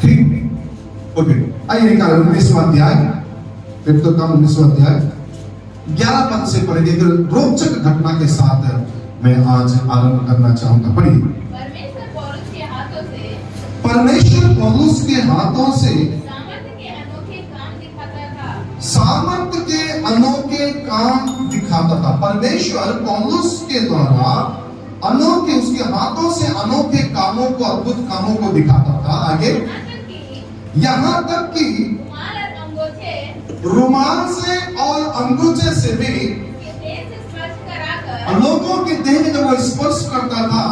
ठीक, ओके। आइए निकालें 19वां अध्याय, फिर तो काम 19वां अध्याय 11 पद से पढ़ेंगे। एक रोचक घटना के साथ मैं आज आरंभ करना चाहूंगा। पढ़िए। परमेश्वर पौलुस के हाथों से सामर्थ्य के अनोखे काम दिखाता था। परमेश्वर पौलुस के द्वारा अनोखे, उसके हाथों से अनोखे कामों को, अद्भुत कामों को दिखाता था। आगे, यहाँ तक कि रुमाल से और अंगूठे से भी लोगों के देह में जब वो स्पर्श करता था,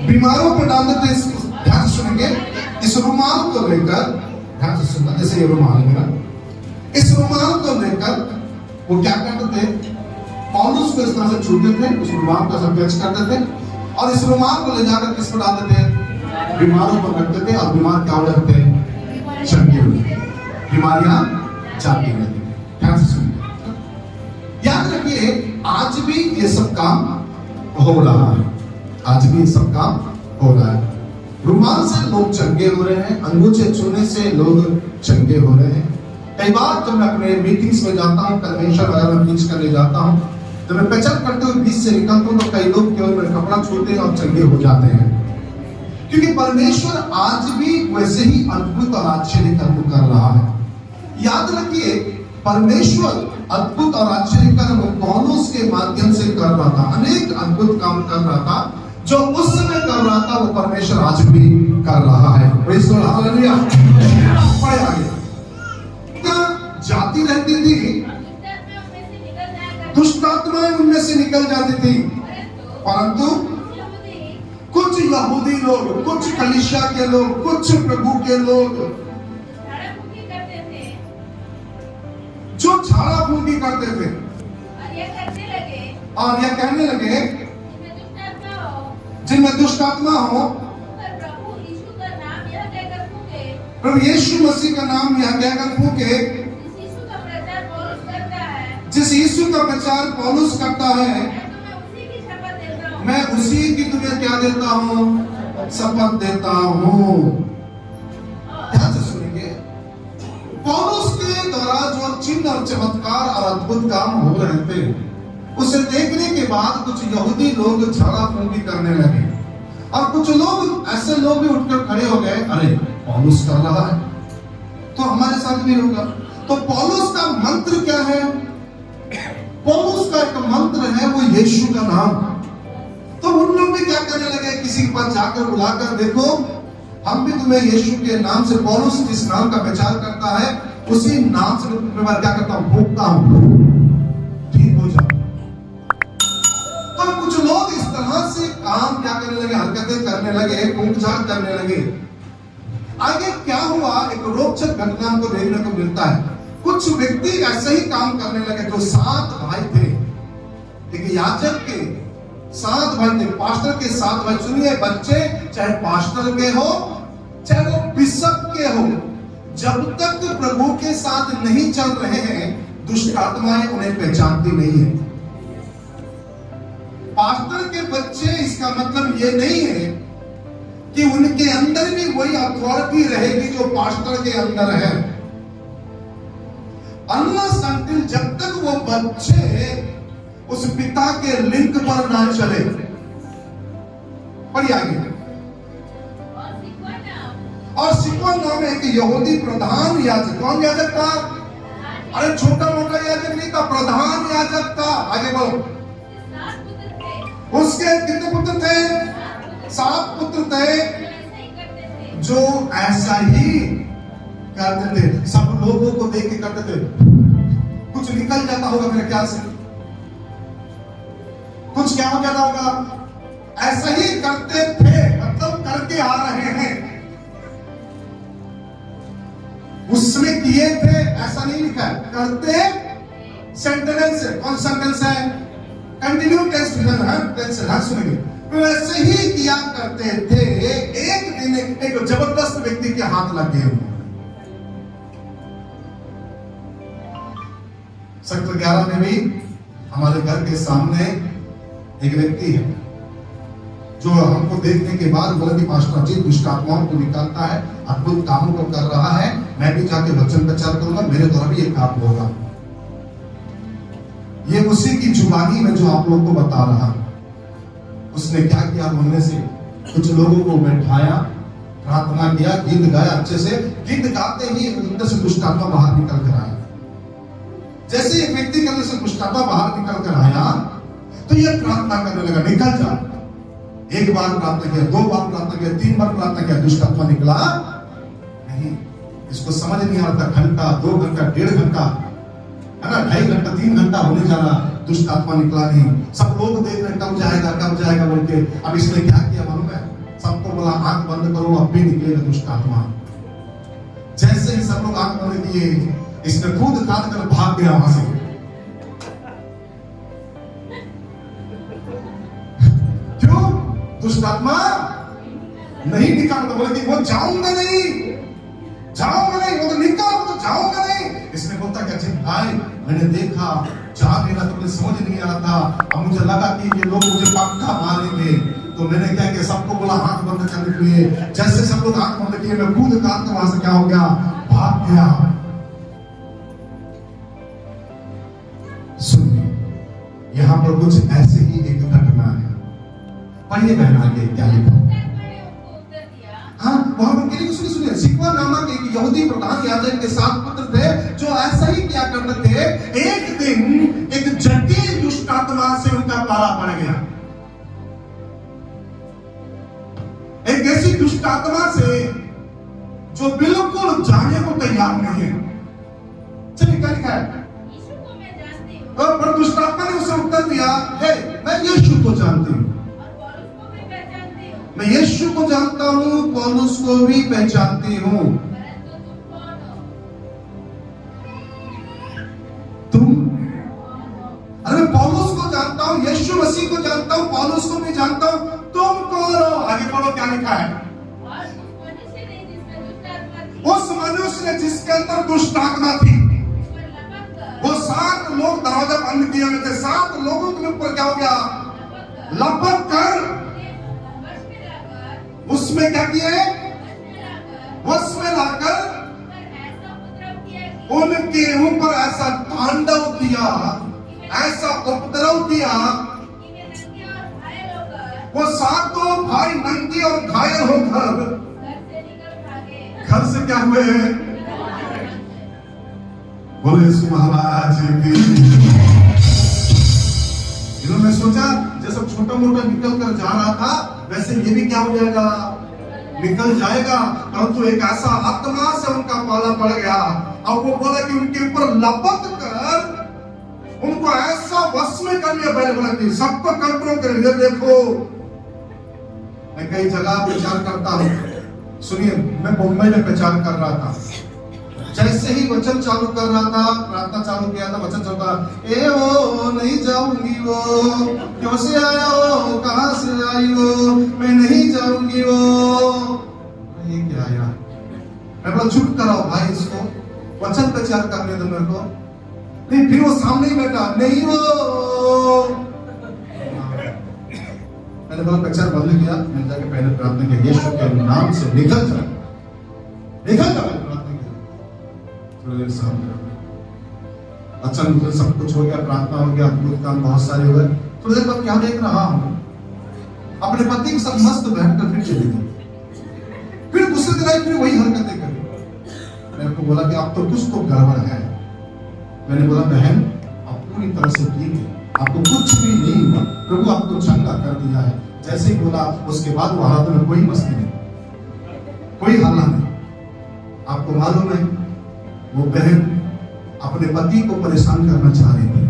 बीमारों पर डालते थे। ध्यान से सुनेंगे, इस रुमाल को लेकर, ध्यान से सुनना, जैसे ये रुमाल है मेरा, इस रुमाल को लेकर वो क्या करते थे? पौलुस को इस तरह से छूते थे, उस रुमाल को सब टच करते थे और इस रुमाल को ले जाकर किस पर डालते थे? बीमारों पर रखते थे और बीमार क्या हो जाते थे? चंगे हो जाते, बीमारियां जाती रहती। ध्यान से सुनिए, याद रखिए, आज भी ये सब काम हो रहा है। आज भी ये सब काम हो रहा है। रुमाल से लोग चंगे हो रहे हैं, अंगूठे छूने से लोग चंगे हो रहे हैं। कई बार जब मैं अपने मीटिंग्स में जाता हूँ, कन्वेंशन वगैरह में टीच करने जाता हूँ, जब मैं प्रचार करते हुए बीच से निकलता हूँ तो कई लोग केवल मेरा कपड़ा छूते हैं और चंगे हो जाते हैं। क्योंकि परमेश्वर आज भी वैसे ही अद्भुत और आश्चर्य कर्म कर रहा है। याद रखिए, परमेश्वर अद्भुत और आश्चर्य कर्म पौलुस के माध्यम से कर रहा था। अनेक अद्भुत काम कर रहा था। जो उस समय कर रहा था वो परमेश्वर आज भी कर रहा है। Praise the lord, hallelujah. पढ़े आगे। जाती रहती थी, दुष्ट आत्माएं उनमें से निकल जाती थी, परंतु कुछ यहूदी लोग, कुछ कलीसिया के लोग, कुछ प्रभु के लोग जो झाड़ा फूंकी करते थे और यह कहने लगे, जिनमें दुष्ट आत्मा हो, प्रभु यीशु मसीह का नाम यह कहकर फूके, जिस यीशु का प्रचार पौलुस करता है, मैं उसी की तुम्हें क्या देता हूँ? शपथ देता हूँ। ध्यान से सुनेंगे, पौलुस के द्वारा जो चिन्ह और चमत्कार और अद्भुत काम हो रहे थे, उसे देखने के बाद कुछ यहूदी लोग झाड़ा फूंकी करने लगे और कुछ लोग, ऐसे लोग भी उठकर खड़े हो गए, अरे पौलुस कर रहा है तो हमारे साथ भी होगा। तो पौलुस का मंत्र क्या है? पौलुस का एक मंत्र है, वो यीशु का नाम। तो उन लोग भी क्या करने लगे, किसी के पास जाकर बुलाकर, देखो हम भी तुम्हें यीशु के नाम से, पौलुस जिस नाम का प्रचार करता है उसी नाम से मैं क्या करता हूं? फूंकता हूं, ठीक हो जाओ। तो कुछ लोग इस तरह से काम क्या करने लगे, हरकतें करने लगे, फूंक-झाड़ करने लगे। आगे क्या हुआ? एक रोचक घटना हमको देखने को मिलता है। कुछ व्यक्ति ऐसे ही काम करने लगे, जो 7 भाई थे, एक याजक के 7 भाई थे, पास्टर के 7 भाई। सुनिए बच्चे, चाहे पास्टर के हो चाहे वो बिशप के हो, जब तक प्रभु के साथ नहीं चल रहे हैं, दुष्ट आत्माएं उन्हें पहचानती नहीं है। पास्टर के बच्चे, इसका मतलब ये नहीं है कि उनके अंदर भी वही अथॉरिटी रहेगी जो पास्टर के अंदर है। अनलेस अंटिल, जब तक वो बच्चे उस पिता के लिंक पर ना चले। पढ़िए आगे। और सिक्वा नाम एक यहूदी प्रधान याजक, कौन याजक था? अरे छोटा मोटा याजक नहीं था, प्रधान याजक था। आगे बढ़ो। उसके कितने पुत्र थे? 7 पुत्र थे, जो ऐसा ही करते थे, सब लोगों को देख के करते थे। कुछ निकल जाता होगा मेरे ख्याल से, कुछ क्या हो जाता होगा, ऐसा ही करते थे, मतलब करके आ रहे हैं। उसमें किए थे ऐसा नहीं लिखा है, करते सेंटेंस है। कौन सेंटेंस है? कंटिन्यू टेंस है, सुनेंगे। तो ऐसे ही किया करते थे। एक दिन एक जबरदस्त व्यक्ति के हाथ लग गए। सेक्टर 11 में भी हमारे घर के सामने एक व्यक्ति है जो हमको देखने के बाद बोला कि पास्टर जी दुष्ट आत्माओं को निकालता है, अद्भुत कामों को कर रहा है, मैं भी जाके वचन प्रचार करूंगा, मेरे द्वारा भी ये काम होगा। ये उसी की जुबानी में जो आप लोग को बता रहा। उसने क्या किया, बोलने से कुछ लोगों को बैठाया, प्रार्थना किया, गीत गाया अच्छे से। गीत गाते ही अंदर से दुष्ट आत्मा बाहर निकल कर आया। जैसे एक व्यक्ति के अंदर से दुष्ट आत्मा बाहर निकल कर आया तो ये प्रार्थना करने लगा, निकल जा। एक बार प्रार्थना किया, 2 बार प्रार्थना किया, 3 बार प्रार्थना किया, दुष्ट आत्मा निकला नहीं। इसको समझ नहीं आ रहा था, घंटा 2 घंटा 1.5 घंटा है ना, 2.5 घंटा 3 घंटा होने जा रहा, दुष्ट आत्मा निकला नहीं। सब लोग देख रहे कब जाएगा बोल के। अब इसने क्या किया मालूम है, सबको बोला आंख बंद करो, अब भी निकलेगा दुष्ट आत्मा। जैसे ही सब लोग आंख बंद किए, इसने कूद काट कर भाग गया वहां से। क्यों? दुष्ट आत्मा नहीं निकालता, बोले कि वो जाऊंगा नहीं, वो तो निकाल, वो तो जाऊंगा नहीं। इसने बोलता कि अच्छे भाई मैंने देखा जा नहीं रहा, तो मुझे समझ नहीं आ रहा था, अब मुझे लगा कि ये लोग मुझे पक्का मारेंगे, तो मैंने क्या किया, सबको बोला आंख बंद करने के लिए। जैसे सब लोग आंख बंद किए, मैं कूद काट वहां से क्या हो गया, भाग गया। सुनिए, यहाँ पर कुछ ऐसे ही एक घटना है। पढ़िए बहन आगे क्या लिखा। हाँ, वहां पर सुनिए, सिकवा नामक एक यहूदी प्रधान याजक के 7 पुत्र थे जो ऐसा ही क्या करते थे। एक दिन एक जटिल दुष्ट आत्मा से उनका पाला पड़ गया। एक ऐसी दुष्ट आत्मा से जो बिल्कुल जाने को तैयार नहीं है। चलिए क्या लिखा है, पर दुष्ट आत्मा ने उसे उत्तर दिया, हे मैं यीशु को जानती हूँ, मैं यीशु को जानता हूँ, पौलुस को भी पहचानती हूँ, तुम? अरे मैं पौलुस को जानता हूँ, यीशु मसीह को जानता हूँ, पौलुस को भी जानता हूँ, तुम कौन हो? आगे पढ़ो क्या लिखा है। उस मनुष्य ने जिसके अंदर दुष्ट आत्मा थी, वो 7 लोग दरवाजा बंद किए हुए थे, 7 लोगों के ऊपर क्या हो गया, लपक कर उसमें क्या किए, वश में लाकर उनके ऊपर ऐसा तांडव किया, ऐसा उपद्रव किया, वो 7 भाई नंगे और घायल होकर घर से क्या हुए, बोले यीशु महाराज की। इन्होंने सोचा जैसे छोटा मोटा निकल कर जा रहा था, वैसे ये भी क्या हो जाएगा, निकल जाएगा। परंतु एक ऐसा आत्मा से उनका पाला पड़ गया। अब वो बोला कि उनके ऊपर लपक कर उनको ऐसा वश में कर लिया। पहले बोला कि सबको कंट्रोल कर लिया। देखो मैं कई जगह प्रचार करता हूँ, सुनिए मैं मुंबई में प्रचार कर रहा था। जैसे ही वचन चालू कर रहा था, प्रार्थना चालू किया था, वचन चलता, ए वो नहीं जाऊंगी, वो क्यों से आया हो, कहां से आई हो, मैं नहीं जाऊंगी वो। ये क्या आया, मैं बोला चुप कराओ भाई, इसको वचन प्रचार करने दो मेरे को। नहीं, फिर वो सामने ही बैठा, नहीं वो। मैंने बोला प्रचार बंद किया, मैंने जाके पहले प्रार्थना किया, यीशु के नाम से निकल जा, निकल जा। अच्छा सब कुछ हो गया, प्रार्थना हो गया, अद्भुत काम बहुत सारे हुए। थोड़ी देर बाद क्या देख रहा हूं, अपने पति के साथ मस्त बैठकर फिर चली गई। फिर दूसरे दिन आई, फिर वही हरकतें करी। मैंने बोला कि अब तो कुछ तो गड़बड़ है। मैंने बोला बहन आप पूरी तरह से ठीक है, आपको कुछ भी नहीं हुआ, प्रभु आपको चंगा कर दिया है। जैसे ही बोला उसके बाद वो हाथ में कोई मस्ती नहीं, कोई हल्ला नहीं। आपको मालूम है वो बहन अपने पति को परेशान करना चाह रही थी।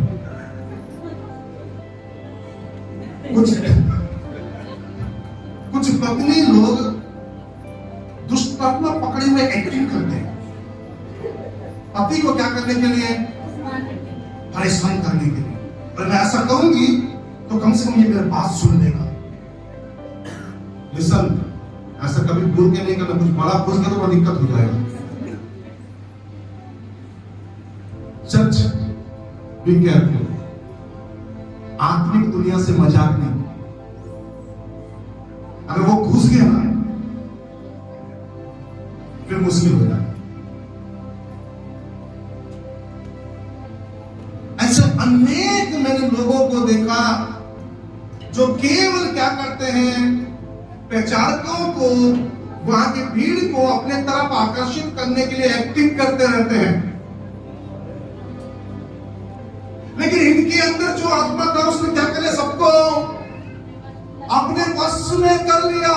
कुछ पत्नी लोग दुष्ट आत्मा पकड़े हुए एक्टिंग करते हैं, पति को क्या करने के लिए, परेशान करने के लिए। और मैं ऐसा कहूंगी तो कम से कम ये मेरी बात सुन लेगा। लिसन, ऐसा कभी बोल के नहीं करना, कुछ बड़ा बोल के तो बड़ा दिक्कत हो जाएगा। चर्च बी केयरफुल, आत्मिक दुनिया से मजाक नहीं। अगर वो घुस गया ना फिर मुश्किल हो जाए। ऐसे अनेक मैंने लोगों को देखा जो केवल क्या करते हैं, प्रचारकों को, वहां की भीड़ को अपने तरफ आकर्षित करने के लिए एक्टिंग करते रहते हैं, लेकिन इनके अंदर जो आत्मा था उसने क्या करे, सबको अपने वश में कर लिया।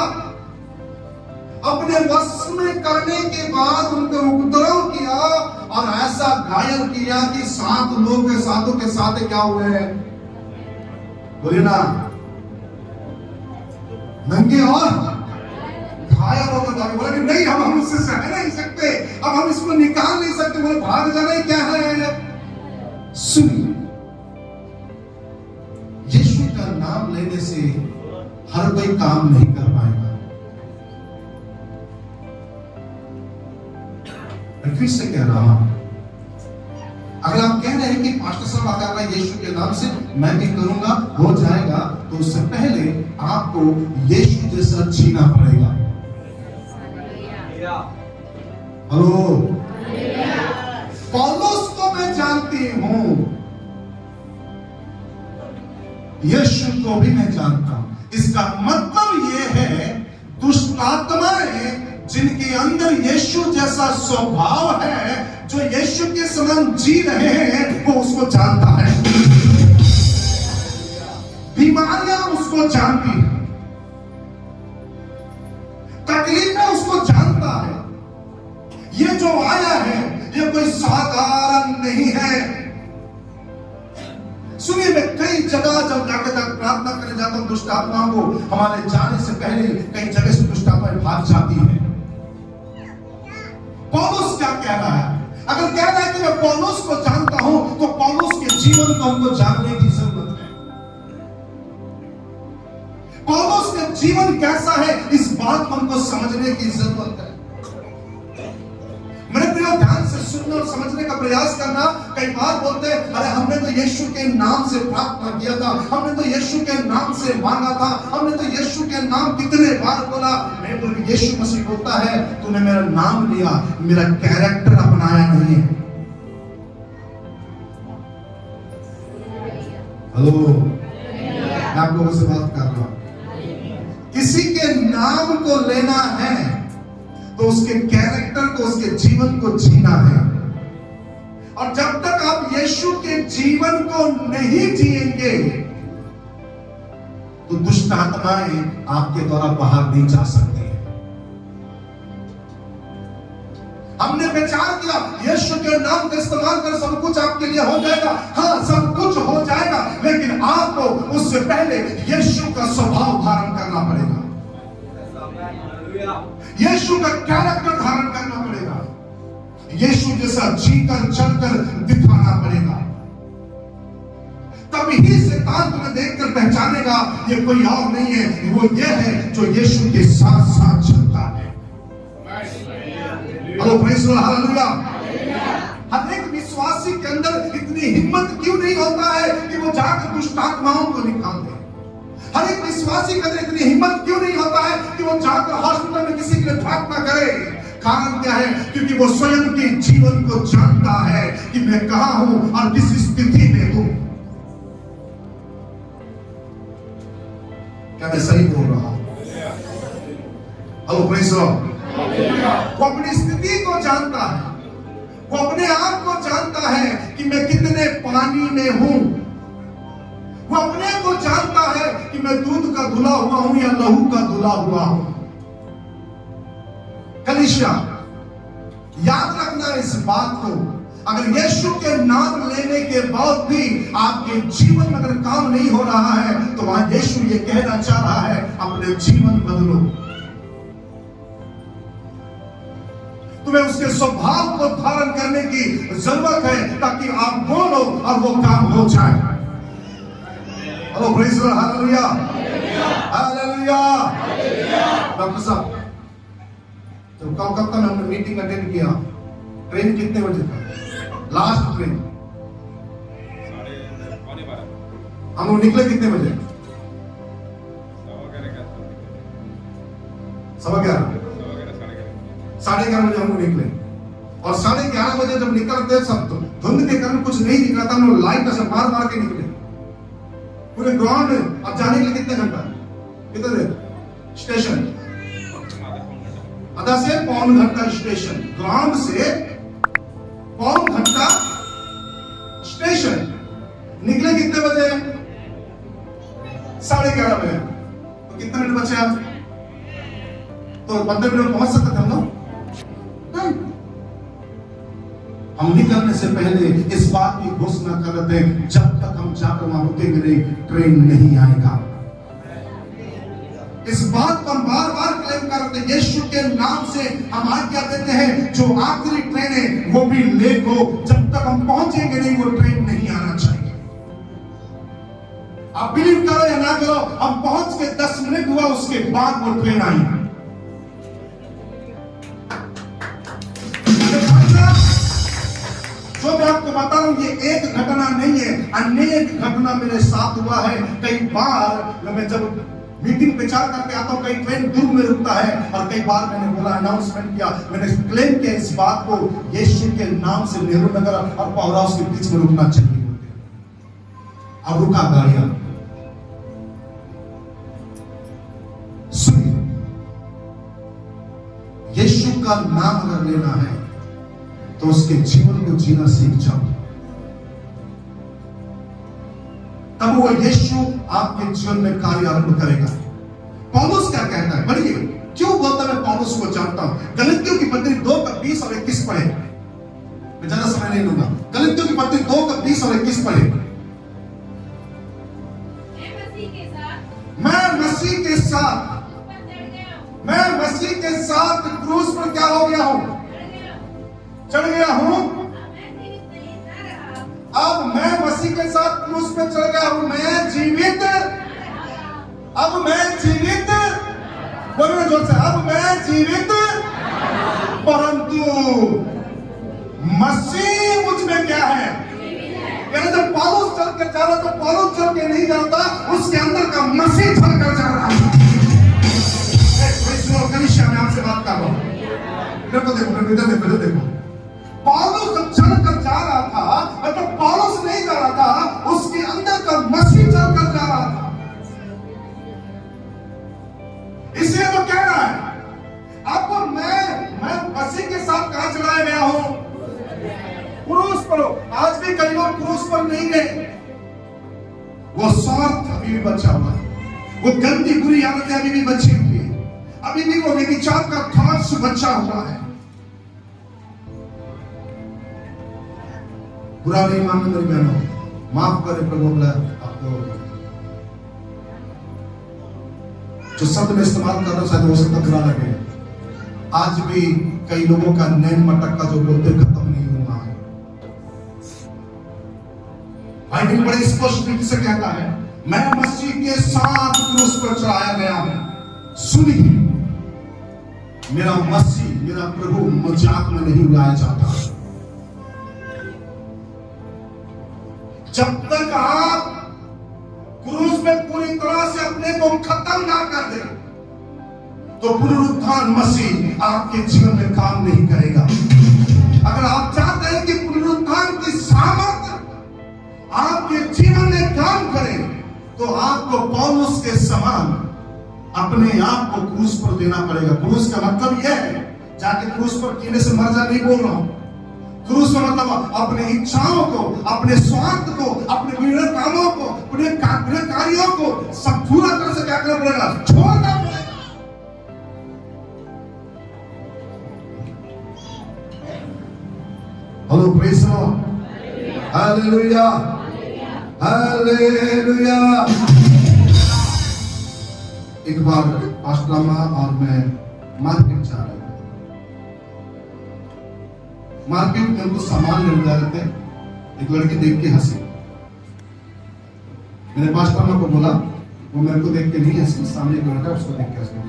अपने वश में करने के बाद उनको उपद्रव किया और ऐसा घायल किया कि 7 लोग के साथ क्या हुए, बोलिए ना, नंगे और घायल होकर भागे। बोले कि नहीं, हम उससे सह नहीं सकते, अब हम इसको निकाल नहीं सकते। बोले भाग जाना ही क्या है। सुनिए, यीशु का नाम लेने से हर कोई काम नहीं कर पाएगा। मैं फिर से कह रहा हूं, अगर आप कह रहे हैं कि पास्टर साहब अगर यीशु के नाम से मैं भी करूंगा हो जाएगा, तो उससे पहले आपको यीशु जैसा जीना पड़ेगा। हेलो, पौलुस को मैं जानती हूं, यीशु को भी मैं जानता हूं। इसका मतलब यह है, दुष्ट आत्माएं जिनके अंदर यीशु जैसा स्वभाव है, जो यीशु के समान जी रहे हैं, वो उसको जानता है। बीमारियां उसको जानती हैं, तकलीफें उसको जानता है। ये जो आया है ये कोई साधारण नहीं है। सुनिए, मैं कई जगह जब जाकर प्रार्थना करने जाता हूं, दुष्ट आत्माओं को हमारे जाने से पहले कई जगह से दुष्ट आत्माएं भाग जाती है। पौलुस क्या कह रहा है? अगर कह रहा है कि मैं पौलुस को जानता हूं, तो पौलुस के जीवन को हमको जानने की जरूरत है। पौलुस का जीवन कैसा है, इस बात को हमको समझने की जरूरत है। मेरे प्रियो, ध्यान से सुनने और समझने का प्रयास करना। कई बार बोलते हैं, अरे हमने तो यीशु के नाम से प्रार्थना किया था, हमने तो यीशु के नाम से मांगा था, हमने तो यीशु के नाम कितने बार बोला। मैं बोल, यीशु मसीह बोलता है, तूने मेरा नाम लिया, मेरा कैरेक्टर अपनाया नहीं है। हेलो, मैं आप लोगों से बात कर रहा हूं। किसी के नाम को लेना है तो उसके कैरेक्टर को, उसके जीवन को जीना है। और जब तक आप यीशु के जीवन को नहीं जिएंगे, तो दुष्ट आत्माएं आपके द्वारा बाहर नहीं जा सकती हैं। हमने विचार किया यीशु के नाम का इस्तेमाल कर सब कुछ आपके लिए हो जाएगा। हाँ, सब कुछ हो जाएगा, लेकिन आपको उससे पहले यीशु का स्वभाव धारण करना पड़ेगा, यीशु का कैरेक्टर धारण करना पड़ेगा, यीशु जैसा जीकर चलकर दिखाना पड़ेगा। तभी शैतान तुम्हें देखकर पहचानेगा ये कोई और नहीं है, वो ये है जो यीशु के साथ साथ चलता है। Hello, praise the lord, hallelujah. हर एक विश्वासी के अंदर इतनी हिम्मत क्यों नहीं होता है कि वो जाकर दुष्ट आत्माओं को निकाल दे? हर एक विश्वासी के अंदर इतनी हिम्मत क्यों नहीं होता है कि वो जाकर हॉस्पिटल में किसी के लिए प्रार्थना करे? कारण क्या है? क्योंकि वो स्वयं के जीवन को जानता है कि मैं कहां हूं और किस स्थिति में हूं। क्या मैं सही बोल रहा हूं? Hello, praise the Lord. वो अपनी स्थिति को जानता है, वो अपने आप को जानता है कि मैं कितने पानी में हूं। वो अपने को जानता है कि मैं दूध का धुला हुआ हूं या लहू का धुला हुआ हूं। कलीसिया, याद रखना इस बात को। अगर यीशु के नाम लेने के बाद भी आपके जीवन में अगर काम नहीं हो रहा है, तो वहां यीशु ये कहना चाह रहा है, अपने जीवन बदलो। तुम्हें उसके स्वभाव को धारण करने की जरूरत है, ताकि आप बोलो और वो काम हो जाए। Hello, praise the lord, hallelujah, hallelujah. Doctor साहब, जब कोलकाता में हमने मीटिंग अटेंड किया, ट्रेन कितने बजे था? लास्ट ट्रेन हम लोग निकले कितने बजे? 11:30 बजे हम लोग निकले और 11:30 बजे जब निकलते सब धुंध के कारण कुछ नहीं दिखा था, हम लोग लाइट से मार मार के निकले पूरे ग्राउंड में। अब जाने के लिए कितने घंटा, कितने देर स्टेशन, आधा से पौन घंटा स्टेशन, ग्राउंड से पौन घंटा स्टेशन। निकले कितने बजे, 11:30 बजे। तो कितने मिनट बचे आप, तो 15 मिनट पहुंच सकते थे हम लोग। हम निकलने से पहले इस बात की घोषणा कर रहे थे, जब तक हम जाकर वहां रुकेंगे नहीं, ट्रेन नहीं आएगा। इस बात को हम बार बार क्लेम कर रहे थे। यीशु के नाम से हम आज्ञा देते हैं, जो आखिरी ट्रेन है वो भी लेट हो, जब तक हम पहुंचेंगे नहीं वो ट्रेन नहीं आना चाहिए। आप बिलीव करो या ना करो, हम पहुंच के 10 मिनट हुआ, उसके बाद वो ट्रेन आई। जो मैं आपको बता रहा हूं, ये एक घटना नहीं है, अनेक घटना मेरे साथ हुआ है। कई बार मैं जब मीटिंग प्रचार करके आता हूं, कई ट्रेन दूर में रुकता है, और कई बार मैंने बोला, अनाउंसमेंट किया, मैंने क्लेम किया इस बात को, यीशु के नाम से नेहरू नगर और पावर हाउस के बीच में रुकना चाहिए। अब रुका गाड़ियां। सुनिए, यीशु का नाम अगर लेना है तो उसके जीवन को जीना सीख जाओ, तब वो यीशु आपके जीवन में कार्य आरंभ करेगा। पौलुस क्या कहता है, बढ़िए क्यों बोलता मैं पौलुस को जानता हूं। गलतियों की पत्री 2:20 और 21 पढ़े, मैं ज्यादा समय नहीं लूंगा। गलतियों की पत्री 2:20 और 21 पढ़े। मैं मसीह के साथ क्रूस पर क्या हो गया हूं, चढ़ गया हूं। अब मैं मसीह के साथ क्रूस पे चढ़ गया हूं। मैं जीवित, अब मैं जीवित, बोलो जोर से, अब मैं जीवित, परंतु मसीह मुझ में क्या है। यानी जब पौलुस चल के जा रहा, तो पौलुस चल के नहीं जाता, उसके अंदर का मसीह चल कर जा रहा है। कलीसिया में आपसे बात कर रहा हूं, मेरे को देखो, मेरे इधर देखो। पौलुस जब चल कर जा रहा था, तो पौलुस नहीं जा रहा था, उसके अंदर का मसीह चल कर जा रहा था। इसलिए तो कह रहा है, अब मैं मसीह के साथ कहां चलाया गया हूं, क्रूस पर। आज भी कई लोग क्रूस पर नहीं गए, वो स्वार्थ अभी भी बचा हुआ है, वो गंदी बुरी आदतें अभी भी बची हुई है, अभी भी वो व्यभिचार का थॉट्स बचा हुआ है। बुरा नहीं मानना मेरी बहनों, माफ करे प्रभु, आपको जो शब्द में इस्तेमाल कर रहा हूं शायद हो सकता बुरा लगे। आज भी कई लोगों का नैन मटक्का जो बोलते खत्म नहीं हुआ है। बाइबल बड़े स्पष्ट रूप से कहता है, मैं मसीह के साथ क्रूस पर चढ़ाया गया हूं। सुनिए, मेरा मसीह, मेरा प्रभु मजाक में नहीं उड़ाया जाता। जब तक आप क्रूस में पूरी तरह से अपने को खत्म ना कर दे, तो पुनरुत्थान मसीह आपके जीवन में काम नहीं करेगा। अगर आप चाहते हैं कि पुनरुत्थान की सामर्थ्य आपके जीवन में काम करे, तो आपको पौलुस के समान अपने आप को क्रूस पर देना पड़ेगा। क्रूस का मतलब यह है, जाके क्रूस पर कीड़े से मर जा नहीं बोल रहा हूं। क्रूस का मतलब अपने इच्छाओं को, अपने स्वार्थ को, अपने बुरे कामों को, अपने कार्यों को सब पूरा तरह से क्या करना पड़ेगा, छोड़ना पड़ेगा। Hello, praise the lord, hallelujah, hallelujah. एक बार पास्टर अम्मा और मैं मार्केट जा रहे थे। मार्केट में उनको सामान लेने जा रहे थे, एक लड़की देख के हंसी। मैंने पास्टर अम्मा को बोला, वो मेरे को देख के नहीं हंसी, सामने एक लड़का उसको देख के हंस रहा।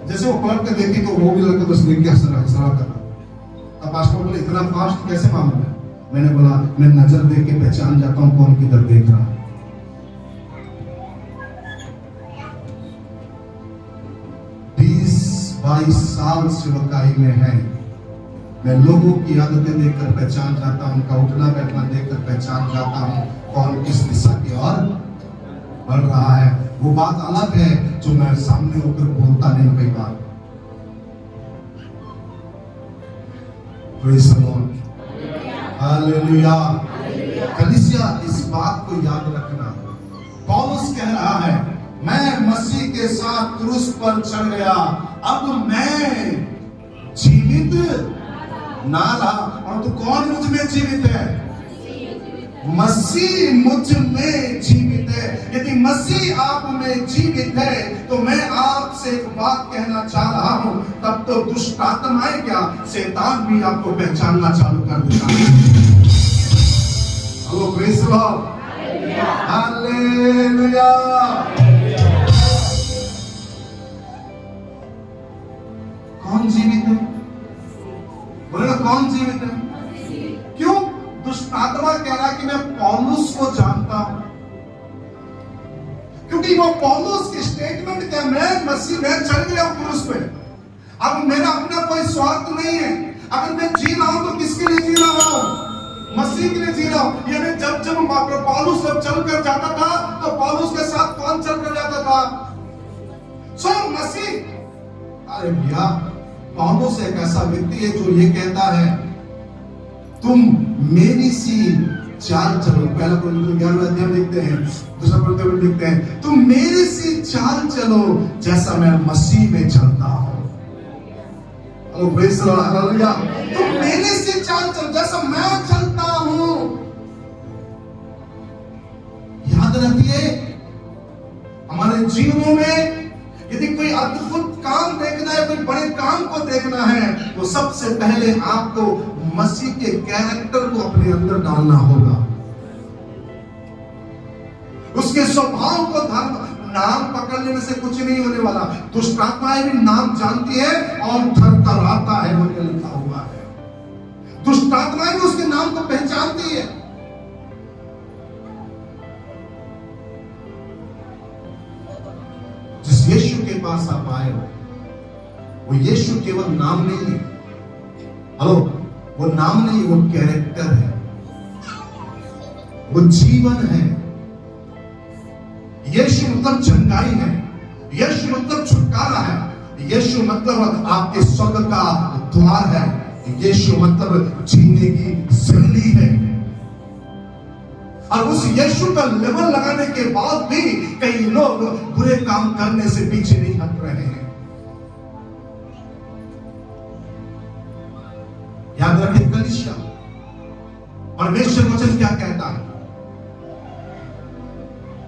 जैसे वो पलट के देखी तो वो भी लड़का बस देख के हंस रहा कर रहा। अब पास्टर बोले, इतना फास्ट कैसे मालूम है? मैंने बोला, मैं नजर देख के पहचान जाता हूं कौन किधर देख रहा है। 20 22 साल सेवकाई में है। मैं लोगों की आदतें देखकर पहचान जाता हूं, उनका उठना बैठना देखकर पहचान जाता हूं कौन किस दिशा की ओर बढ़ रहा है। वो बात अलग है जो मैं सामने होकर बोलता नहीं कई बार। Praise the lord, hallelujah. कलीसिया, इस बात को याद रखना। पौलुस कह रहा है, मैं मसीह के साथ क्रूस पर चढ़ गया, अब मैं जीवित ना रहा, और तो कौन मुझ में जीवित है? मसीह मुझ में जीवित है। यदि मसीह आप में जीवित है तो मैं आपसे एक बात कहना चाह रहा हूं, तब तो दुष्ट आत्माएं क्या, शैतान भी आपको पहचानना चालू कर देता है। Hello, praise the lord, hallelujah. कौन जीवित है? बोले ना, कौन जीवित है? क्यों? दुष्ट आत्मा कह रहा है कि मैं पौलुस को जानता हूं, क्योंकि वो पौलुस की स्टेटमेंट क्या, मैं मसीह में चढ़ गया क्रूस पे, अब मेरा अपना कोई स्वार्थ नहीं है। अगर मैं जी रहा हूं तो किसके लिए जी रहा हूं? मसीह के लिए जी रहा हूं। यानी जब पौलुस जब चल कर जाता था तो पौलुस के साथ कौन चल कर जाता था? स्वयं मसीह। अरे भैया, पौलुस एक ऐसा व्यक्ति है जो ये कहता है, तुम मेरी सी चाल चलो। पहला कोरिन्थियों 11वें अध्याय में लिखते हैं, दूसरा कोरिन्थियों में लिखते हैं, तुम मेरी सी चाल चलो जैसा मैं मसीह में चलता हूं। Praise the lord, hallelujah. तुम मेरी सी चाल चलो जैसा मैं चलता हूं। याद रखिए, हमारे जीवनों में यदि कोई अद्भुत काम देखना है, कोई बड़े काम को देखना है, तो सबसे पहले आपको मसीह के कैरेक्टर को अपने अंदर डालना होगा, उसके स्वभाव को धर्म। नाम पकड़ लेने से कुछ नहीं होने वाला। दुष्ट आत्माएं भी नाम जानती है और थरथराता है, वो लिखा हुआ है। दुष्ट आत्माएं भी उसके नाम को पहचानती है। जिस यीशु के पास आप आए हो, वो यीशु केवल नाम नहीं है। हेलो, वो नाम नहीं, वो कैरेक्टर है, वो जीवन है। यीशु मतलब चंगाई है, यीशु मतलब छुटकारा है, यीशु मतलब आपके स्वर्ग का द्वार है, यीशु मतलब जीने की शैली है। और उस यीशु का लेवल लगाने के बाद भी कई लोग बुरे काम करने से पीछे नहीं हट रहे हैं। याद रखें कलीसिया, परमेश्वर वचन क्या कहता है?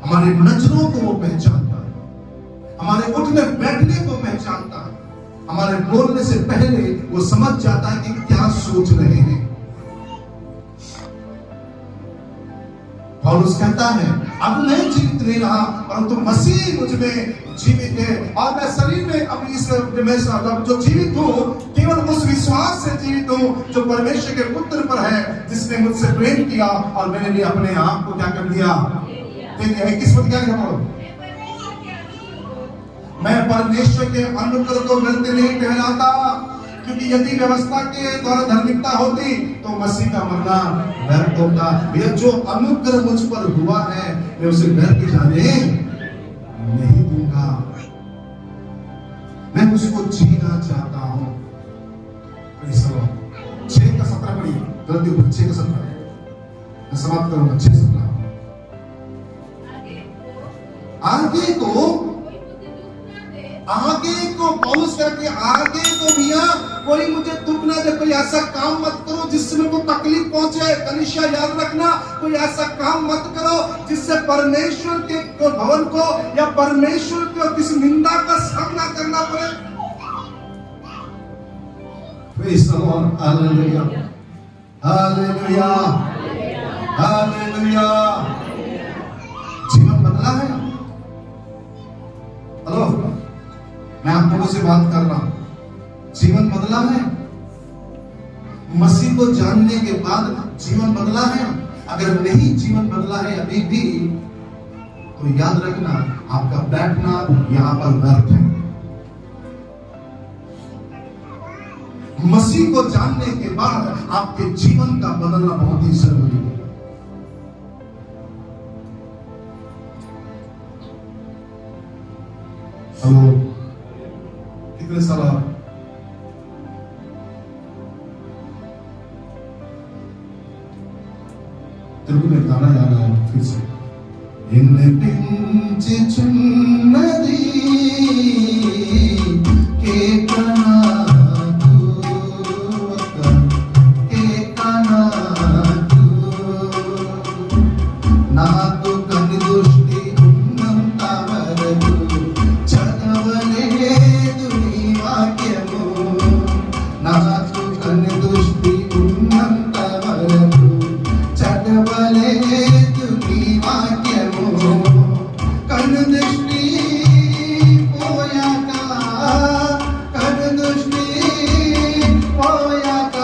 हमारे नजरों को वो पहचानता है, हमारे उठने बैठने को पहचानता है, हमारे बोलने से पहले वो समझ जाता है कि क्या सोच रहे हैं। पौलुस कहता है, अब मैं जीवित नहीं रहा, परंतु मसीह मुझ में जीवित है। और मैं शरीर में अब इस जो जीवित हूं, केवल उस विश्वास से जीवित हूं जो परमेश्वर के पुत्र पर है, जिसने मुझसे प्रेम किया और मेरे लिए अपने आप को क्या कर दिया? किस्मत क्या लिखा? मैं परमेश्वर के अनुग्रह को व्यर्थ नहीं ठहराता, क्योंकि यदि व्यवस्था के द्वारा धार्मिकता होती तो मसीह का मरना व्यर्थ होता। भैया, जो अनुग्रह मुझ पर हुआ है, मैं उसे व्यर्थ जाने नहीं दूंगा। मैं उसको जीना चाहता हूं। 6:17 पढ़िए, गलती 6:17 मैं समाप्त करूंगा। 6:17 आगे को पौलुस कहते हैं, आगे को भैया कोई मुझे दुख ना दे, कोई ऐसा काम मत करो जिससे मेरे को तकलीफ पहुंचे। कलीसिया, याद रखना, कोई ऐसा काम मत करो जिससे परमेश्वर के भवन को या परमेश्वर को किसी निंदा का सामना करना पड़े। Praise the lord, hallelujah, hallelujah, hallelujah. जीवन बदला है। हेलो, मैं आप लोगों से बात कर रहा हूं, जीवन बदला है। मसीह को जानने के बाद जीवन बदला है। अगर नहीं जीवन बदला है अभी भी, तो याद रखना आपका बैठना यहां पर व्यर्थ है। मसीह को जानने के बाद आपके जीवन का बदलना बहुत ही जरूरी है। हेलो, कितने साल तेरे में गाना याद आया फिर से, पिंचे चुन्नदी के నాకు కని దృష్టి ఉన్నంత వరకు చదవలేదు నీ వాక్యము, నాకు కని దృష్టి ఉన్నంత వరకు చదవలేదు నీ వాక్యము, కను దృష్టి పోయాక కను దృష్టి పోయాక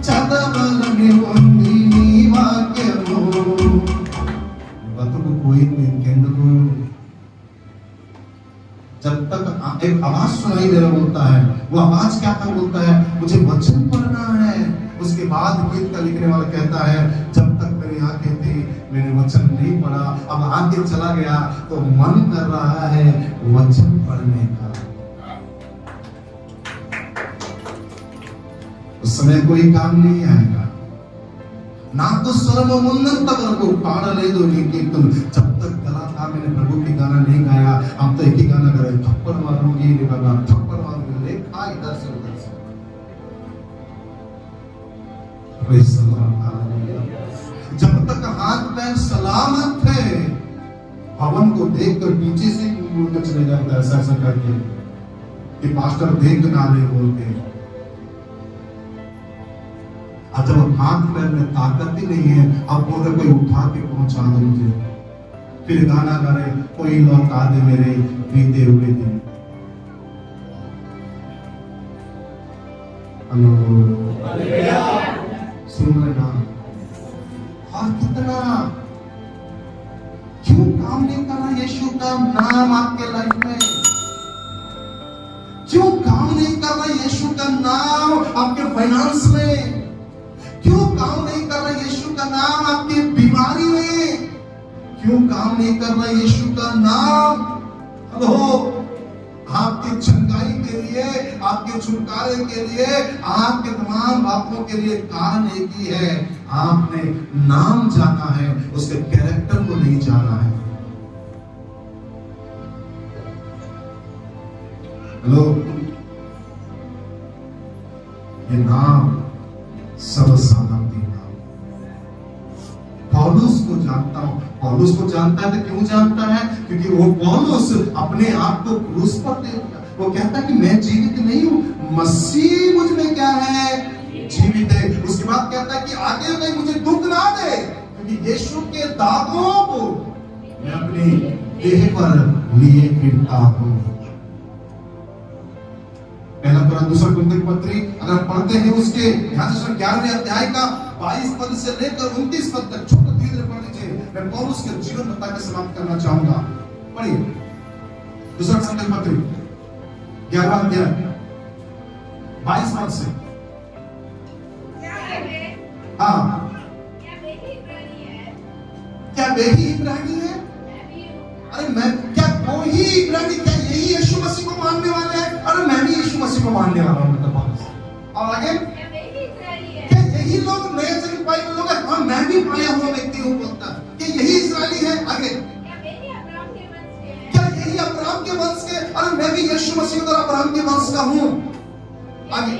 చదవలని ఉంది నీ వాక్యము। बतुक कोई केंद्र को जब तक एक आवाज सुनाई दे रहा होता है, वो आवाज क्या था बोलता है, मुझे वचन पढ़ना है। उसके बाद गीत का लिखने वाला कहता है, जब तक मेरी आंखें थी मैंने वचन नहीं पढ़ा, अब आगे चला गया तो मन कर रहा है वचन पढ़ने का। उस समय कोई काम नहीं आएगा। నాకు స్వరము ఉన్నంత వరకు పాడలేదు నీ కీర్తన, जब तक गला था मैंने प्रभु की गाना नहीं गाया। हम तो एक ही गाना गा रहे, थप्पड़ मारूंगी बाबा थप्पड़ मारूंगी, लेखा इधर से उधर से। Praise the lord, hallelujah. जब तक हाथ पैर सलामत थे, भवन को देखकर पीछे से मुड़कर चले जाता है ऐसा ऐसा करके कि पास्टर देख ना ले बोल के। जब हाथ पैर में ताकत ही नहीं है, अब बोल रहे कोई उठा के पहुंचा दो मुझे, फिर गाना गा रहे कोई लौटा दे मेरे बीते हुए दिन। हेलो, सुन रहे ना? और कितना क्यों काम नहीं कर रहा यीशु का नाम आपके लाइफ में? क्यों काम नहीं कर रहा यीशु का नाम आपके फाइनेंस में? क्यों काम नहीं कर रहा यीशु का नाम आपकी बीमारी में? क्यों काम नहीं कर रहा यीशु का नाम हेलो आपकी चंगाई के लिए, आपके छुटकारे के लिए, आपके तमाम बातों के लिए? कारण एक ही है, आपने नाम जाना है, उसके कैरेक्टर को नहीं जाना है। हेलो, ये नाम सर्वसाधारण नाम। पौलुस को जानता हूं, पौलुस को जानता है तो क्यों जानता है? क्योंकि वो पौलुस अपने आप को क्रूस पर दे दिया। वो कहता है कि मैं जीवित नहीं हूं, मसीह मुझ में क्या है? जीवित है। उसके बाद कहता है कि आगे कोई मुझे दुख ना दे, क्योंकि यीशु के दागों को मैं अपनी देह पर लिए फिरता हूं। पहला दूसरा कुरिन्थियों की पत्री अगर पढ़ते हैं उसके ध्यान से 11वें अध्याय का 22 पद से लेकर 29 पद तक, छोटा धीरे पढ़ लीजिए। मैं पौलुस के जीवन बता के समाप्त करना चाहूंगा। पढ़िए दूसरा कुरिन्थियों की पत्री 11वां अध्याय 22 पद से। हाँ, क्या वे ही इब्रानी है? अरे मैं क्या वो ही इब्रानी, क्या यही यीशु मसीह को मानने वाले हैं? अरे मैं भी यीशु मसीह को मानने वाला हूं। और आगे क्या यही लोग नए जन्म पाए हुए लोग हैं? हाँ, मैं भी पाया हुआ व्यक्ति हूं। बोलता कि यही इस्राएली है। आगे क्या यही अब्राहम के वंश के? अरे मैं भी यीशु मसीह और अब्राहम के वंश का हूं। आगे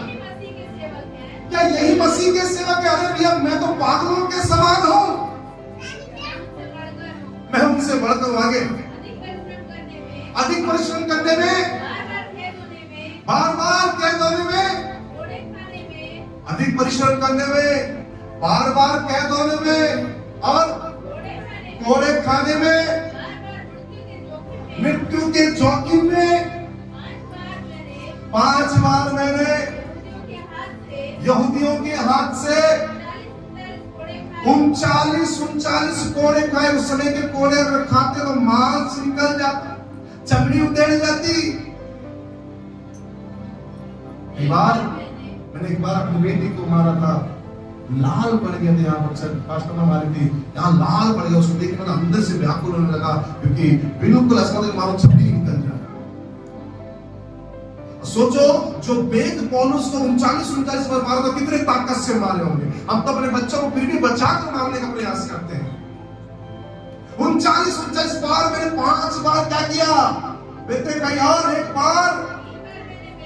क्या यही मसीह के सेवक है? अरे भैया मैं तो पागलों के समान हूं, मैं उनसे बढ़कर हूं। आगे अधिक परिश्रम करने में, बार बार कैद होने में, अधिक परिश्रम करने में, बार बार कैद होने में और कोड़े खाने में, मृत्यु के जोखिम में 5 बार मैंने यहूदियों के हाथ से 39 कोड़े खाए। उस समय के कोड़े अगर खाते तो मांस निकल जाता, चमड़ी उधेड़ जाती। मैंने एक बार अपनी बेटी को मारा था, लाल पड़ गया था, यहाँ पर पास्टर में मारी थी, यहाँ लाल पड़ गया। उसको देख के अंदर से व्याकुल होने लगा, क्योंकि बिल्कुल ऐसा था मारो छपड़ी निकल जाए। सोचो, जो बेद पौलुस को 39 बार मारा तो कितने ताकत से मारे होंगे। हम तो अपने बच्चों को फिर भी बचा कर मारने का प्रयास करते हैं। 39 बार मैंने 5 बार क्या किया बेटे कहीं और, 1 बार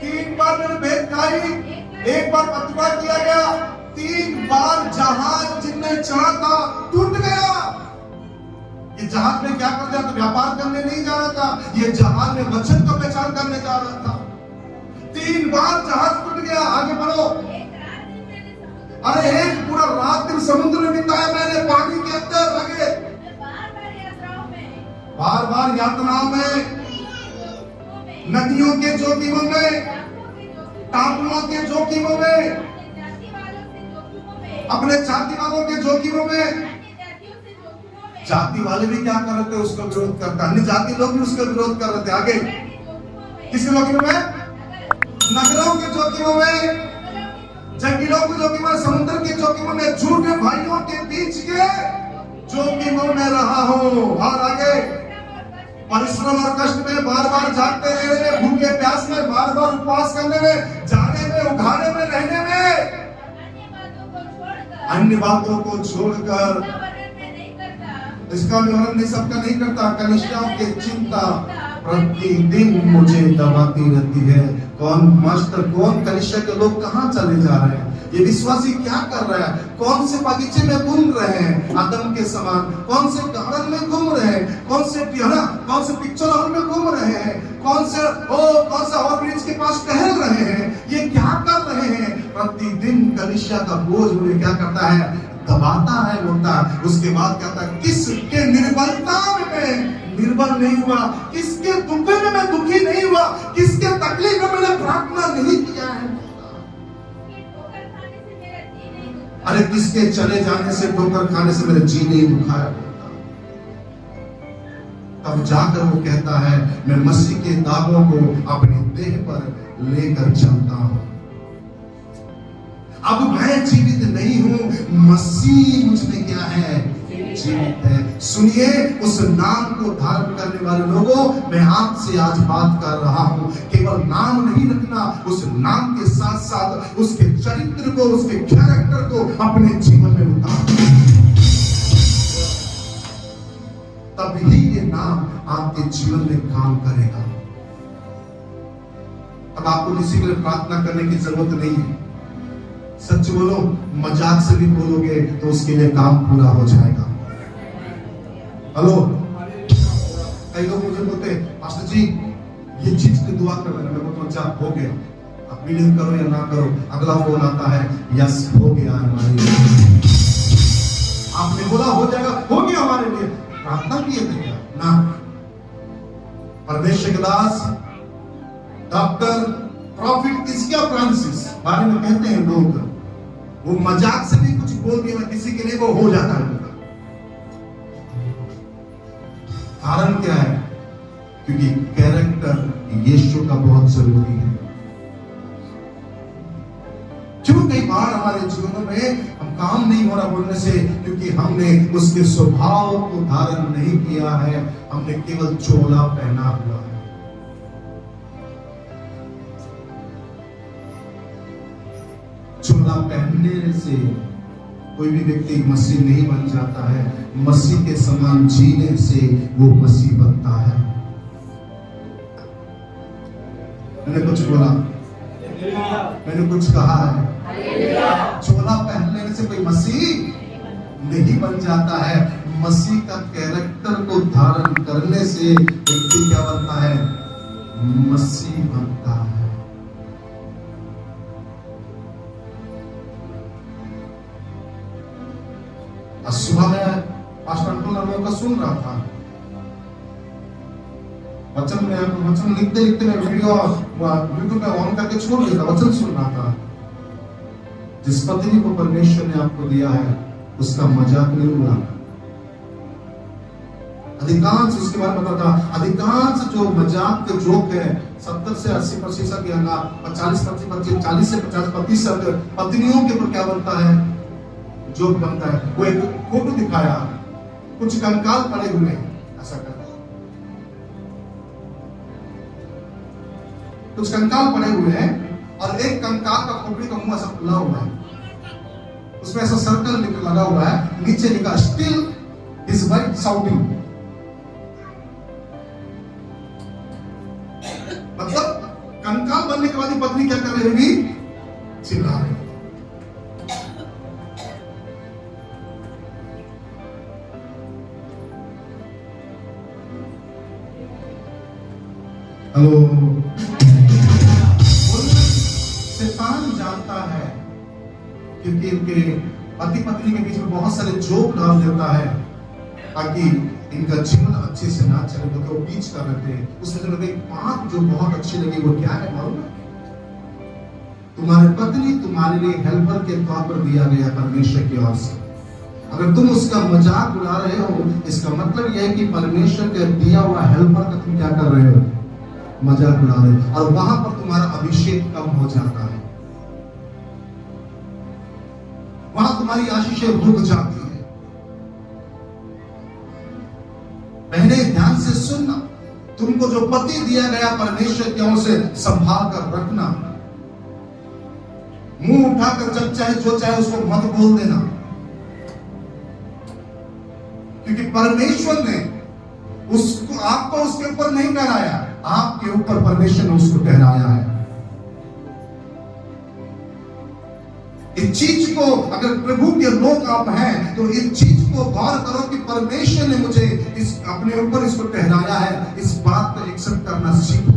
3 बार मैंने भेद खाई, 1 बार पतवा किया गया, 3 बार जहाज जिनमें चढ़ा था टूट गया। ये जहाज में क्या कर रहा था? व्यापार करने नहीं जा रहा था, ये जहाज में वचन का प्रचार करने जा रहा था। 3 बार जहाज टूट गया। आगे बढ़ो। अरे एक पूरा रात दिन समुद्र में बिताया मैंने, पानी के अंदर लगे, बार बार यातनाओं में, नदियों के जोखिमों में, टापुओं के जोखिमों में, अपने जाति वालों के जोखिमों में। जाति वाले भी क्या कर रहे थे? उसका विरोध करता, अन्य जाति लोग भी उसका विरोध कर रहे थे। आगे किसके जोखिमों में? नगरों के जोखिमों में, जंगलों के जोखिमों में, समुद्र के जोखिमों में, झूठे भाइयों के बीच के जोखिमों में रहा हूं। और आगे परिश्रम और कष्ट में, बार बार जागते रहने में, भूखे प्यास में, बार बार उपवास करने में, जाने में, उघाड़े में रहने में, अन्य बातों को छोड़कर इसका निवारण नहीं सबका नहीं करता। कनिष्ठाओं की चिंता प्रतिदिन मुझे दबाती रहती है। कौन मास्टर, कौन कनिष्ठा के लोग कहाँ चले जा रहे हैं? ये विश्वासी क्या कर रहा है? कौन से बगीचे में घूम रहे हैं आदम के समान? कौन से गार्डन में घूम रहे हैं? कौन से पिक्चर हॉल में घूम रहे हैं? कौन से ओवरब्रिज के पास टहल रहे हैं? ये क्या कर रहे हैं? प्रतिदिन कनिष्ठा का बोझ मुझे क्या करता है? दबाता है, होता है। उसके बाद कहता है किसके निर्बलता में निर्बल नहीं हुआ, किसके दुख में मैं दुखी नहीं हुआ, किसके तकलीफ में मैंने प्रार्थना नहीं किया है। अरे किसके चले जाने से, ठोकर खाने से मेरे जी नहीं दुखाया। तब जाकर वो कहता है मैं मसीह के दागों को अपने देह पर लेकर चलता हूं। अब मैं जीवित नहीं हूं, मसीह मुझ में क्या है? जीवित है। सुनिए, उस नाम को धारण करने वाले लोगों, मैं आपसे आज बात कर रहा हूं। केवल नाम नहीं रखना, उस नाम के साथ साथ उसके चरित्र को, उसके कैरेक्टर को अपने जीवन में उतारो। तभी ये नाम आपके जीवन में काम करेगा। अब आपको किसी के लिए प्रार्थना करने की जरूरत नहीं है। सच बोलो, मजाक से भी बोलोगे तो उसके लिए काम पूरा हो जाएगा। हेलो, कई लोग मुझे बोलते पास्टर जी ये चीज की दुआ कर रहे हैं, मैं बोलता अच्छा हो गया, आप बिलीव करो या ना करो। अगला फोन आता है, यस हो गया हमारे लिए। आपने बोला हो जाएगा, हो गया हमारे लिए। प्रार्थना किए थे क्या? ना। परमेश्वर के दास, डॉक्टर, प्रॉफिट किसका फ्रांसिस बारे में कहते हैं लोग, वो मजाक से भी कुछ बोल दिया किसी के लिए, वो हो जाता है। कारण क्या है? क्योंकि कैरेक्टर यीशु का बहुत जरूरी है। क्यों कई बार हमारे जीवनों में हम काम नहीं हो रहा बोलने से? क्योंकि हमने उसके स्वभाव को धारण नहीं किया है, हमने केवल चोला पहना हुआ है। चोला पहनने से कोई भी व्यक्ति मसीह नहीं बन जाता है। मसीह के समान जीने से वो मसीह बनता है। मैंने कुछ बोला, मैंने कुछ कहा है। चोला पहनने से कोई मसीह नहीं बन जाता है। मसीह का कैरेक्टर को धारण करने से व्यक्ति क्या बनता है? मसीह बनता है। सुबह में पास्टर अंकुल का सुन रहा था वचन में, वचन लिखते लिखते मैं वीडियो यूट्यूब पे ऑन करके छोड़ दिया था, वचन सुन रहा था। जिस पत्नी को परमेश्वर ने आपको दिया है उसका मजाक नहीं उड़ाना। अधिकांश, उसके बाद बताता, अधिकांश जो मजाक के जोक है 70 से 80% या 40 से 50% पत्नियों के ऊपर क्या बनता है, जोक बनता है। वो एक फोटो दिखाया, कुछ कंकाल पड़े हुए ऐसा करता, कुछ कंकाल पड़े हुए हैं और एक कंकाल का खोपड़ी का मुंह ऐसा खुला हुआ है, उसमें ऐसा सर्कल लगा हुआ है, नीचे लिखा स्टिल हिज वाइफ शाउटिंग। मतलब कंकाल बनने के बाद पत्नी क्या कर रही होगी, चिल्ला रही। हेलो, शैतान जानता है, क्योंकि इनके पति पत्नी के बीच में बहुत सारे जोक डाल देता है ताकि इनका जीवन अच्छे से ना चले। तो बीच कर रहे थे, उसमें जो एक बात जो बहुत अच्छी लगी वो क्या है मालूम है? तुम्हारे पत्नी तुम्हारे लिए हेल्पर के तौर पर दिया गया परमेश्वर की ओर से। अगर तुम उसका मजाक उड़ा रहे हो, इसका मतलब यह है कि परमेश्वर का दिया हुआ हेल्पर का तुम क्या कर रहे हो, मजाक उड़ा रहे हो, और वहां पर तुम्हारा अभिषेक कम हो जाता है, वहां तुम्हारी आशीषें रुक जाती है। पहले ध्यान से सुनना, तुमको जो पति दिया गया परमेश्वर की ओर से संभाल कर रखना, मुंह उठाकर जब चाहे जो चाहे उसको मत बोल देना, क्योंकि परमेश्वर ने उसको आपको उसके ऊपर नहीं ठहराया, आपके ऊपर परमेश्वर ने उसको ठहराया है। इस चीज को, अगर प्रभु के लोग आप हैं तो इस चीज को गौर करो कि परमेश्वर ने मुझे इस अपने ऊपर इसको ठहराया है, इस बात को एक्सेप्ट करना सीखो।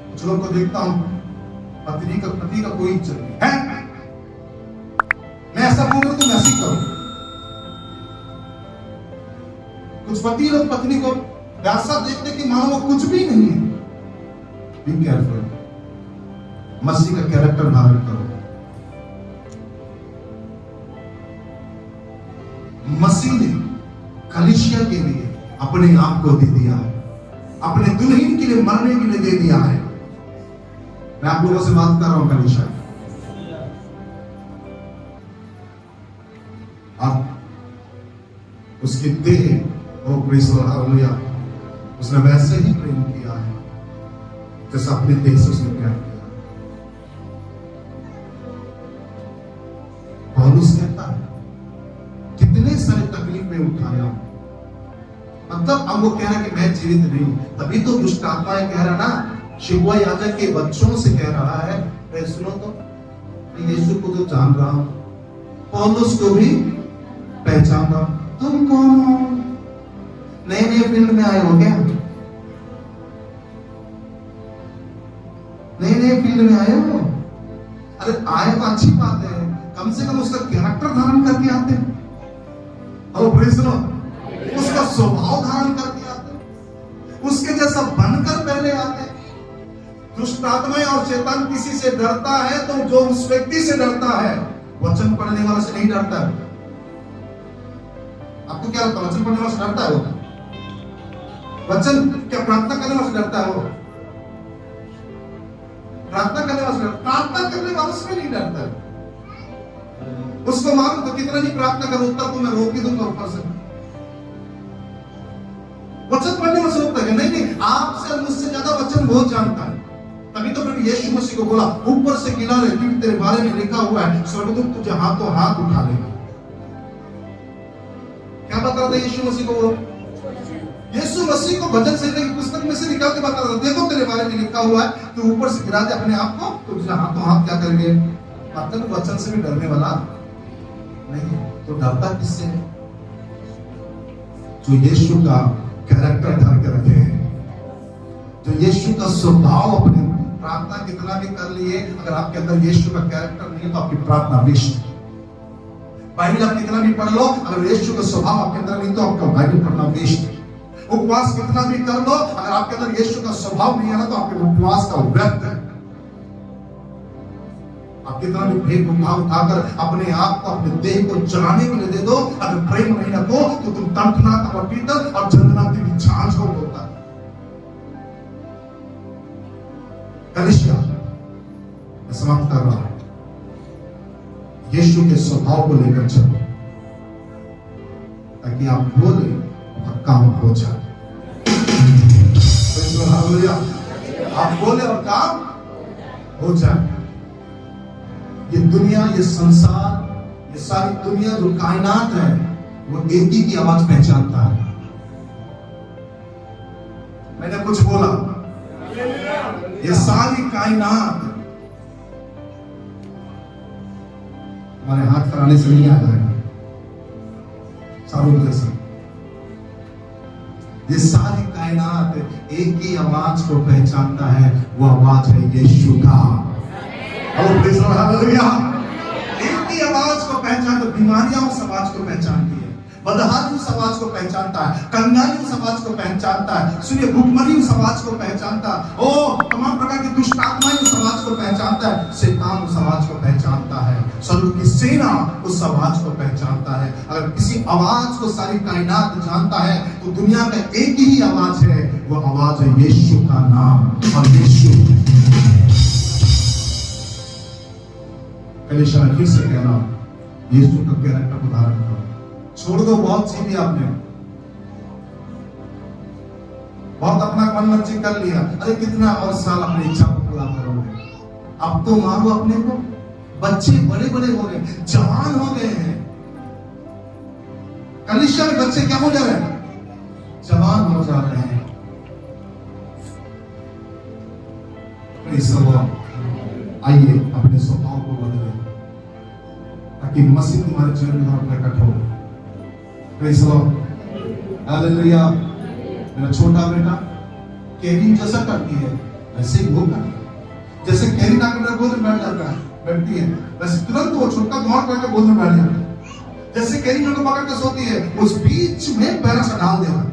कुछ लोगों को देखता हूं, पति का कोई इज्जत नहीं है, मैं ऐसा बोल रहा हूं तुम ऐसी करो। कुछ पति लोग पत्नी को ऐसा देखते कि मानो वो कुछ भी नहीं है। बी केयरफुल, मसीह का कैरेक्टर धारण करो। मसीह ने कलीसिया के लिए अपने आप को दे दिया है, अपने दुल्हन के लिए मरने के लिए दे दिया है। मैं आप लोगों से बात कर रहा हूं कलीसिया, अब उसकी देह, ओ प्रेज़ द लॉर्ड, हालेलुया, उसने वैसे ही प्रेम किया है जैसा अपने देह से उसने प्यार किया। पौलुस कहता है कितने सारे तकलीफ में उठाया, मतलब अब वो कह रहा है कि मैं जीवित नहीं हूं, तभी तो दुष्ट आत्माएं कह रहा ना, शिवा याजक के बच्चों से कह रहा है, सुनो तो, मैं यीशु को तो जान रहा हूं, पौलुस को भी पहचान रहा हूं, तुम कौन हो? नए फील्ड में आए हो क्या? नए फील्ड में आए हो? अरे आए तो अच्छी बात है, कम से कम उसका कैरेक्टर धारण करके आते हैं, उसका स्वभाव धारण करके आते हैं, उसके जैसा बनकर पहले आते हैं। दुष्ट आत्माएं और शैतान किसी से डरता है तो जो उस व्यक्ति से डरता है, वचन पढ़ने वाला से नहीं डरता है। आपको क्या लगता है, वचन पढ़ने वाला से डरता है वो? वचन क्या प्रार्थना करने वाला से डरता है वो? प्रार्थना करने वाला से नहीं डरता है। उसको मालूम तो कितना भी प्रार्थना करो उत्तर तो मैं रोक ही दूंगा ऊपर से। वचन पढ़ने वाला से रोकता है नहीं, आपसे मुझसे ज्यादा वचन बहुत जानता है। तभी तो प्रभु यीशु मसीह को बोला, ऊपर से गिला ले, क्योंकि तेरे बारे में लिखा हुआ है, स्वर्गदूत तुझे हाथों हाथ उठा लेगा। क्या बता रहा था यीशु मसीह को? यीशु मसीह को भजन संहिता की पुस्तक में से निकाल के बता रहा था, देखो तेरे बारे में लिखा हुआ है, तू ऊपर से गिरा दे अपने आप को, तो तुझे हाथों हाथ क्या करेंगे? मतलब वचन से भी डरने वाला नहीं, तो डरता किससे है? जो यीशु का कैरेक्टर धारण कर रखे हैं, जो यीशु का स्वभाव अपने प्रार्थना कितना भी कर लिए, अगर आपके अंदर यीशु का कैरेक्टर नहीं है तो आपकी प्रार्थना वेस्ट है। बाइबल आप कितना भी पढ़ लो, अगर यीशु का स्वभाव आपके अंदर नहीं तो आपका बाइबल पढ़ना वेस्ट है। उपवास कितना भी कर लो, अगर आपके अंदर यीशु का स्वभाव नहीं है ना तो आपके उपवास का व्यर्थ है। आप कितना भी भेद भाव उठाकर अपने आप को, अपने देह को जलाने के लिए दे दो, अगर प्रेम नहीं रखो तो तुम तड़कना और पीतल और जंगना की भी झांझ हो होता है। कलीसिया मैं समाप्त कर रहा हूं। यीशु के स्वभाव को लेकर चलो ताकि आप बोले और काम हो जाए। आप बोले और काम हो जाए। ये दुनिया, ये संसार, ये सारी दुनिया जो कायनात है वो एक ही की आवाज पहचानता है। मैंने कुछ बोला? ये सारी कायनात हमारे हाथ कराने से नहीं आ जाएगा सारों जैसा। ये सारी कायनात एक ही आवाज को पहचानता है, वो आवाज है यीशु का। हालेलुया। एक ही आवाज को पहचानता, बीमारियां उस आवाज को पहचानती है, बदहाली उस आवाज को पहचानता है, कंगाली उस आवाज को पहचानता है, सुनिए भूखमरी उस आवाज को पहचानता है, ओ तमाम प्रकार की दुष्ट आत्माएं उस आवाज को पहचानता है, शैतान उस आवाज को पहचानता है, स्वर्ग की सेना उस आवाज को पहचानता है। अगर किसी आवाज को सारी कायनात जानता है तो दुनिया का एक ही आवाज है, वो आवाज है यीशु का नाम। और यीशु कलीसिया में फिर से कह रहा हूं, यीशु का कैरेक्टर उदाहरण करो। छोड़ दो बहुत सी भी आपने, बहुत अपना मन मर्जी कर लिया, अरे कितना और साल अपनी इच्छा को पूरा करोगे। अब तो मारो अपने को, बच्चे बड़े बड़े हो गए, जवान हो गए हैं। कलीसिया में बच्चे क्या हो जा रहे हैं? जवान हो जा रहे हैं। आइए अपने स्वभाव को बदले ताकि मसीह तुम्हारे जीवन में प्रकट हो। Praise the lord. हालेलुया। मेरा छोटा बेटा कैरी जैसा करती है वैसे ही वो करती। जैसे कैरी ना करने बोल बैठ जाता है, बैठती है, वैसे तुरंत वो छोटा घुमाव करके बोलने बैठ जाता है। जैसे कैरी मेरे को पकड़ के सोती है, उस बीच में पैर से डाल देना,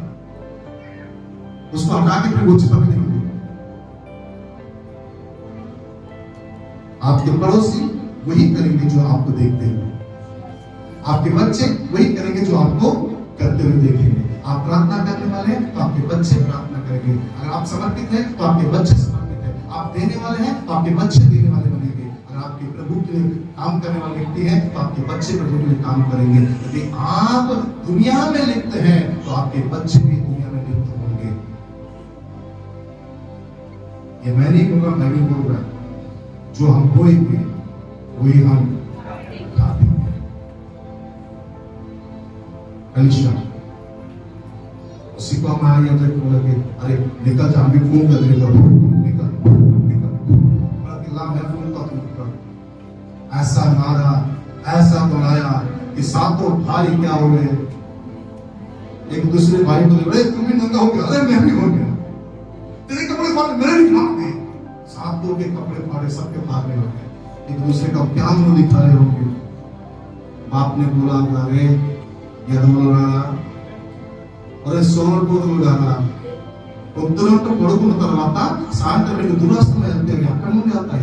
उसको हटा के फिर वो चिपक नहीं। आपके पड़ोसी वही करेंगे जो आपको देखते हैं, आपके बच्चे वही करेंगे जो आपको करते हुए देखेंगे। आप प्रार्थना करने वाले हैं तो आपके बच्चे प्रार्थना करेंगे। अगर आप समर्पित हैं तो आपके बच्चे समर्पित हैं। आप देने वाले हैं तो आपके बच्चे देने वाले बनेंगे। अगर आपके प्रभु के लिए काम करने वाले व्यक्ति हैं तो आपके बच्चे प्रभु के लिए काम करेंगे। यदि आप दुनिया में लिप्त हैं तो आपके बच्चे भी दुनिया में लिप्त होंगे। ये मैं नहीं कहूँगा, मैं भी बोल रहा, जो हम बोएंगे वही हम खाएंगे। कलीसिया उसी को हम आए जब बोलेंगे, अरे निकल जा, हम भी फोन कर देगा, निकल निकल, मैं फोन का तुम ऐसा मारा, ऐसा दौड़ाया कि सातों भाई क्या हो गए। एक दूसरे भाई को बोले, तुम भी नंगा हो गया, अरे मैं भी हो गया, तेरे कपड़े फाड़े, मेरे भी फाड़ दे। सातों के कपड़े फाड़े, सबके फाड़ने हो गए। एक दूसरे का क्या मुंह दिखा रहे होंगे। बाप ने बोला, अरे अरे सोल को उड़ाना उत्तरों तो पड़ों तरवाता साथ में दुरस्त में अंते में अक्कड़ में आता है।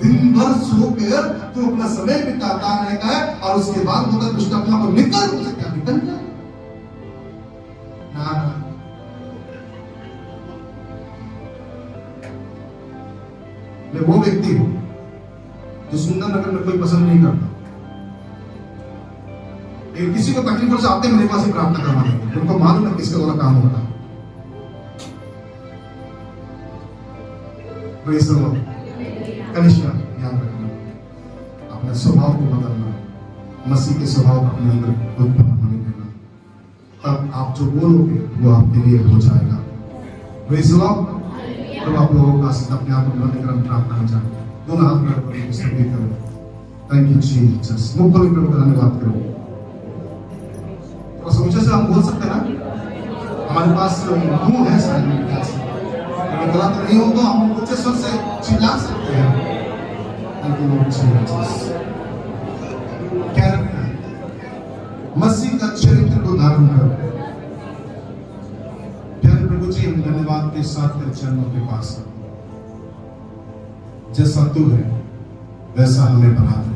दिन भर सो कर तू अपना समय बिताता रहेगा और उसके बाद मतलब दुष्ट अपना को निकल हो सकता, निकल जा ना। मैं वो व्यक्ति हूं जो सुंदर नगर में कोई पसंद नहीं करता। किसी को तकलीफों से आते मेरे पास ही प्रार्थना करवाने, उनको मालूम है किसका द्वारा काम होता। कलीसिया याद रखना, अपने स्वभाव को बदलना, मसीह के स्वभाव अपने अंदर उत्पन्न होने देना, तब आप जो बोलोगे वो आपके लिए हो जाएगा। तो आप लोगों का अपने आप को प्रार्थना चाहें, दोनों हाथ में करो। Thank you Jesus. मुख खोल कर धन्यवाद करो। तो समझे से हम बोल सकते हैं ना, हमारे पास मुंह है शायद, गलत नहीं हो तो हम उच्च स्वर से चिल्ला सकते हैं। मसीह का चरित्र को धारण करो। प्यारे प्रभु जी, हम धन्यवाद के साथ तेरे चरणों के पास जैसा तू है वैसा हमें बना दे।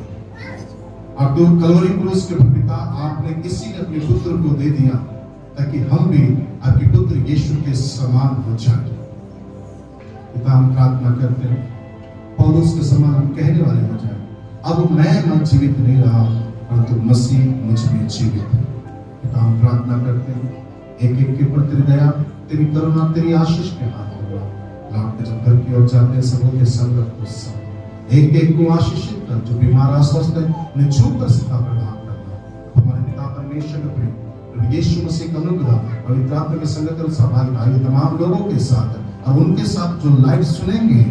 और तू कलवरी क्रूस के पिता, आपने इसीलिए अपने पुत्र को दे दिया ताकि हम भी आपके पुत्र यीशु के समान हो जाए। पिता, हम प्रार्थना करते हैं पौलुस के समान हम कहने वाले हो जाए, अब मैं जीवित नहीं रहा परंतु मसीह मुझ में जीवित है। पिता, हम प्रार्थना करते हैं एक एक के ऊपर तेरी दया, तेरी करुणा, तेरी आशीष के हाथ होगा। लौट के जब घर की ओर जाते हैं सबों के संगत को सब एक एक को आशीषित कर, जो बीमार अस्वस्थ है उन्हें छूकर शिफा प्रदान करना। हमारे पिता परमेश्वर के प्रेम, प्रभु यीशु मसीह का अनुग्रह, पवित्र आत्मा के संगत और सहभागिता तमाम लोगों के साथ और उनके साथ जो लाइव सुनेंगे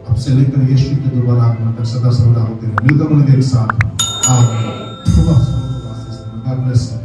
अब से लेकर यीशु के दोबारा आगमन तक सदा सर्वदा होते रहे। मिलकर उन्हें एक साथ आमीन। God bless you.